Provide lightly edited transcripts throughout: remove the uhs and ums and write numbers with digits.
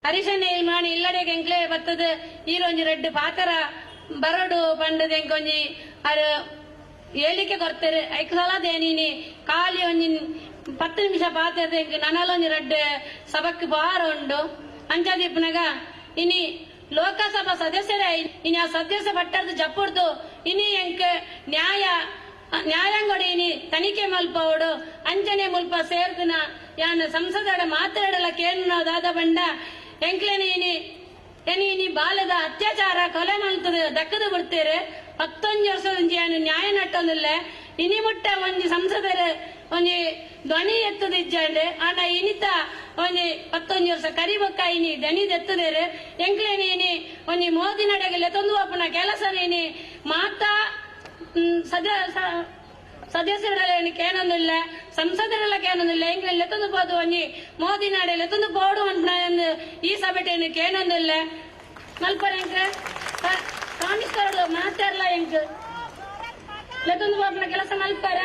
ಅರಿಶನೆ ಇಲ್ಮಾಣಿ ಇಲ್ಲಡೆಗೆ ಎಂಕ್ಲೆ ಬತ್ತದ ಈರೊಂಜಿ ರೆಡ್ ಪಾತರ ಬರಡು ಪಂಡದ ಎಂಕೊಂಜಿ ಅದು ಏಳಿಕೆ ಕೊಡ್ತಾರೆ ಐಕ್ ಸಲ ದೇನೀನಿ ಖಾಲಿ ಒಂಜಿ 10 ನಿಮಿಷ ಪಾತ್ರದ ಎಂಕ್ ನನಲೊಂಜಿ ರೆಡ್ ಸಭಕ್ಕೆ ಬಾರ ಉಂಡು ಅಂಚದಿಪ್ಪನಾಗ ಇನಿ ಲೋಕಸಭಾ ಸದಸ್ಯರೇ ಇನಿ ಆ ಸದಸ್ಯ ಪಟ್ಟದ ಜಪ್ಪುಡ್ದು ಇನಿ ಎಂಕ್ ನ್ಯಾಯಾಂಗಡಿ ಇನಿ ತನಿಖೆ ಮಲ್ಪವಡು ಅಂಚನೆ ಮುಲ್ಪ ಸೇರ್ದಿನ ಯಾನ ಸಂಸದರ ಮಾತಾಡಲ ಕೇನು ದಾದ ಬಂಡ ಎಂಕ್ಲೇನಿ ಇನಿ ಬಾಲದ ಅತ್ಯಾಚಾರ ಕೊಲೆ ಮಲ್ತದ ದಕ್ಕದ ಬಿಡ್ತೇರೆ 11 ವರ್ಷದ ನ್ಯಾಯ ನಟ್ಟೊಂದಿಲ್ಲ ಇನಿ ಮುಟ್ಟ ಒಂಜಿ ಸಂಸದರ ಒಂಜಿ ಧ್ವನಿ ಎತ್ತದ ಇಜ್ಜಾಂಡೆ ಆಂಡ ಇನಿತ ಒಂಜಿ 11 ವರ್ಷ ಕರಿಬೊಕ್ಕ ಇನಿ ಧ್ವನಿ ಎತ್ತದೇರೆ ಎಂಕ್ಲೇನಿ ಇನಿ ಒಂಜಿ ಮೋದಿ ನಡೆಗಲೆ ತೊಂದು ಅಪ್ಪನ ಕೆಲಸ ಇನಿ ಮಾತಾ ಸದಸ್ಯರೆಲ್ಲ ಕೇನೊಂದಿಲ್ಲ ಸಂಸದರೆಲ್ಲ ಕೇನೊಂದಿಲ್ಲ ಎಂಕ್ಲೆಲ್ಲ ಎತ್ತೊಂದು ಬೋದು ಒಂಜಿ ಮೋದಿ ನಾಡೆಲ್ಲ ಎತ್ತೊಂದು ಬೋಡು ಅಂತ ಈ ಸಭೆಟೇನು ಕೇನೊಂದಿಲ್ಲ ಮಲ್ಪರ ಎಂಕ್ ಕಾಣಿಸ್ತಾರು ಮಾತಾಡಲ್ಲ ಎಂಕ್ ಲೆತ್ತೊಂದು ಬೋಪನ ಕೆಲಸ ಮಲ್ಪರ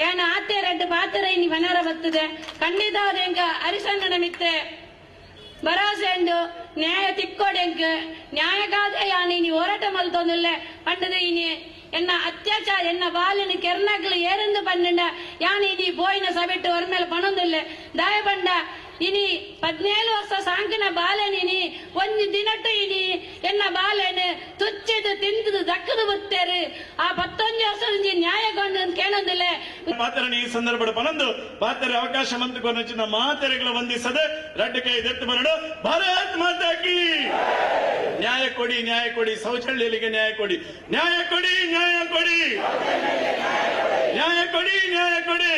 ಏನ ಆತೆ ರೆಡ್ ಪಾತ್ರ ಇನಿ ಬನಾರ ಬರ್ತದೆ ಖಂಡಿತ ಎಂಕ ಅರಿಶಂಗನ ಮಿತ್ತೆ ಭರವಸೆ ಉಂಡು ನ್ಯಾಯ ತಿಕ್ಕೋಡೆಂಕ್ ನ್ಯಾಯಕ್ಕಾದ್ರೆ ಯಾನಿ ಹೋರಾಟ ಮಲ್ತೊಂದಿಲ್ಲ ಪಂಡದ ಇನಿ ಎನ್ನ ಅತ್ಯಾಚಾರ ಎನ್ನ ಬಾಲಿನ ಕೆರ್ನಗ್ಲು ಏರೆಂದು ಪಂಡ ಯಾನಿ ಇನಿ ಬೋಯಿನ ಸಭೆಟ್ಟು ಅವ್ರ ಮೇಲೆ ಪಣೊಂದಿಲ್ಲ ದಾಯ ಪಂಡ ಇನಿ 17 ವರ್ಷ ಸಾಂಕಿನ ಬಾಲೆನಿನಿ ಒಂದು ದಿನಟ್ಟು ಇನಿ ಎನ್ನ ಬಾಲೆನು ತುಚ್ಚಿದು ತಿಂದು ದಕ್ಕದು ಬತ್ತೇರು ಆ 11 ವರ್ಷ ನ್ಯಾಯಗೊಂಡು ಕೇಳೋದಿಲ್ಲ ಮಾತರని ಈ ಸಂದರ್ಭದ ಪನಂದು ಮಾತರೆ ಅವಕಾಶ ಮಂತುಕೊಂಡು ಮಾತರೆಗಳ ವಂದಿಸದೆ ರಡ್ಡ ಕೈ ಎತ್ತು ಬರಡು ಭಾರತ್ ಮಾತಾ ಕಿ ನ್ಯಾಯ ಕೊಡಿ ಶೌಚಾಲಯಗಳಿಗೆ ನ್ಯಾಯ ಕೊಡಿ ನ್ಯಾಯ ಕೊಡಿ ನ್ಯಾಯ ಕೊಡಿ ನ್ಯಾಯ ಕೊಡಿ ನ್ಯಾಯ ಕೊಡಿ